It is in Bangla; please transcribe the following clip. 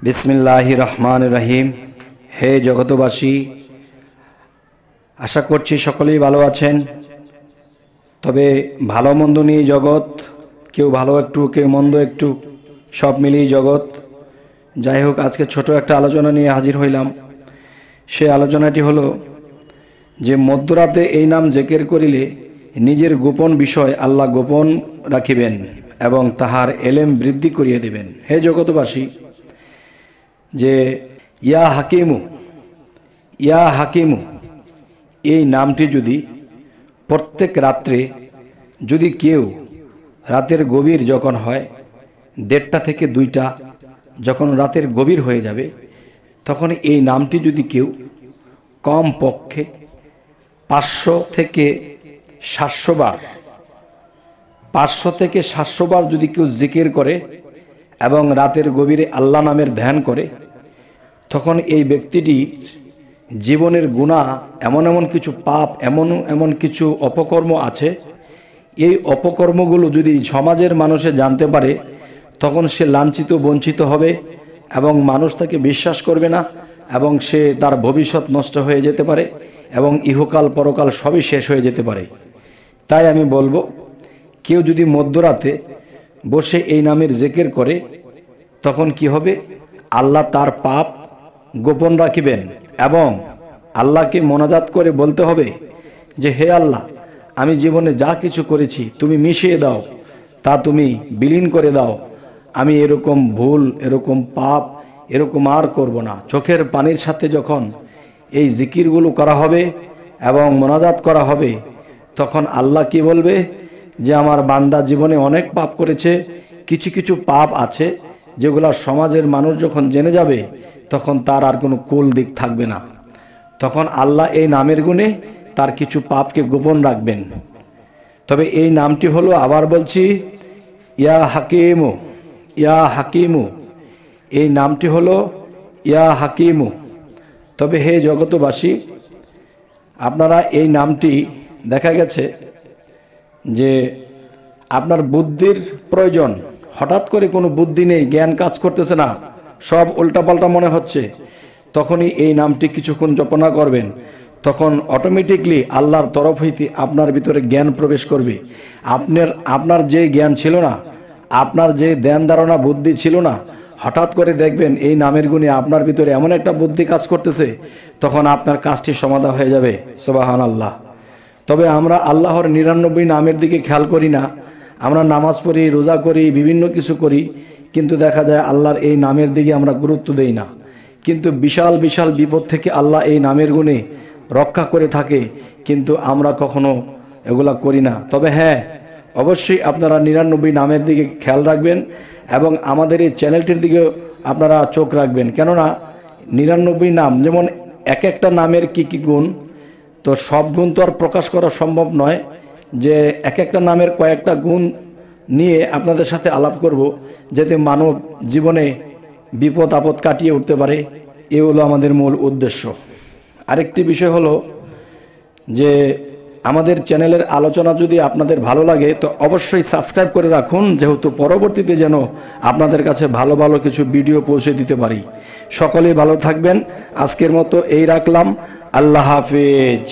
বিসমিল্লাহির রহমানির রহিম। হে জগতবাসী, আশা করছি সকলেই ভালো আছেন। তবে ভালো মন্দ নিয়ে জগৎ, কেউ ভালো একটু কেউ মন্দ একটু, সব মিলিয়ে জগৎ। যাই হোক, আজকে ছোট একটা আলোচনা নিয়ে হাজির হইলাম। সে আলোচনাটি হলো যে মধ্যরাতে এই নাম জেকের করিলে নিজের গোপন বিষয় আল্লাহ গোপন রাখিবেন এবং তাহার এলেম বৃদ্ধি করিয়া দিবেন। হে জগতবাসী, যে ইয়া হাকিমু এই নামটি যদি প্রত্যেক রাত্রে যদি কেউ রাতের গভীর যখন হয় 1:30 থেকে 2টা, যখন রাতের গভীর হয়ে যাবে, তখন এই নামটি যদি কেউ কম পক্ষে 500 থেকে 700 বার যদি কেউ জিকির করে এবং রাতের গভীরে আল্লাহ নামের ধ্যান করে, তখন এই ব্যক্তিটি জীবনের গুনাহ, এমন কিছু পাপ, এমন কিছু অপকর্ম আছে, এই অপকর্মগুলো যদি সমাজের মানুষে জানতে পারে, তখন সে লাঞ্ছিত বঞ্চিত হবে এবং মানুষ তাকে বিশ্বাস করবে না এবং সে তার ভবিষ্যৎ নষ্ট হয়ে যেতে পারে এবং ইহকাল পরকাল সবই শেষ হয়ে যেতে পারে। তাই আমি বলবো, কেউ যদি মধ্যরাতে বসে এই নামের জিকির করে, তখন কি হবে? আল্লাহ তার পাপ গোপন রাখিবেন এবং আল্লাহকে মোনাজাত করে বলতে হবে যে হে আল্লাহ, আমি জীবনে যা কিছু করেছি তুমি মিশিয়ে দাও, তা তুমি বিলীন করে দাও। আমি এরকম ভুল, এরকম পাপ, এরকম আর করব না। চোখের পানির সাথে যখন এই জিকিরগুলো করা হবে এবং মোনাজাত করা হবে, তখন আল্লাহ কি বলবে যে আমার বান্দা জীবনে অনেক পাপ করেছে, কিছু পাপ আছে যেগুলো সমাজের মানুষ যখন জেনে যাবে, তখন তার আর কোনো কুল দিক থাকবে না। তখন আল্লাহ এই নামের গুণে তার কিছু পাপকে গোপন রাখবেন। তবে এই নামটি হলো, আবার বলছি, ইয়া হাকিমু। এই নামটি হলো ইয়া হাকিমু। তবে হে জগতবাসী, আপনারা এই নামটি দেখা গেছে যে আপনার বুদ্ধির প্রয়োজন, হঠাৎ করে কোনো বুদ্ধি নেই, জ্ঞান কাজ করতেছে না, সব উল্টাপাল্টা মনে হচ্ছে, তখনই এই নামটি কিছুক্ষণ জপনা করবেন, তখন অটোমেটিকলি আল্লাহর তরফ হইতে আপনার ভিতরে জ্ঞান প্রবেশ করবে। আপনার যে জ্ঞান ছিল না, আপনার যে ধ্যান ধারণা বুদ্ধি ছিল না, হঠাৎ করে দেখবেন এই নামের গুণে আপনার ভিতরে এমন একটা বুদ্ধি কাজ করতেছে, তখন আপনার কাজটি সমাধা হয়ে যাবে। সুবহানাল্লাহ। তবে আমরা আল্লাহর 99 নামের দিকে খেয়াল করি না। আমরা নামাজ পড়ি, রোজা করি, বিভিন্ন কিছু করি, কিন্তু দেখা যায় আল্লাহর এই নামের দিকে আমরা গুরুত্ব দেই না। কিন্তু বিশাল বিশাল বিপদ থেকে আল্লাহ এই নামের গুণে রক্ষা করে থাকে, কিন্তু আমরা কখনো এগুলা করি না। তবে হ্যাঁ, অবশ্যই আপনারা 99 নামের দিকে খেয়াল রাখবেন এবং আমাদের এই চ্যানেলটির দিকেও আপনারা চোখ রাখবেন। কেননা 99 নাম, যেমন এক একটা নামের কি গুণ, তো সব গুণ তো আর প্রকাশ করা সম্ভব নয়, যে এক একটা নামের কয়েকটা গুণ নিয়ে আপনাদের সাথে আলাপ করব, যাতে মানব জীবনে বিপদ আপদ কাটিয়ে উঠতে পারে। এ হলো আমাদের মূল উদ্দেশ্য। আরেকটি বিষয় হলো যে আমাদের চ্যানেলের আলোচনা যদি আপনাদের ভালো লাগে, তো অবশ্যই সাবস্ক্রাইব করে রাখুন, যেহেতু পরবর্তীতে যেন আপনাদের কাছে ভালো ভালো কিছু ভিডিও পৌঁছে দিতে পারি। সকলেই ভালো থাকবেন। আজকের মতো এই রাখলাম। আল্লাহ হাফেজ।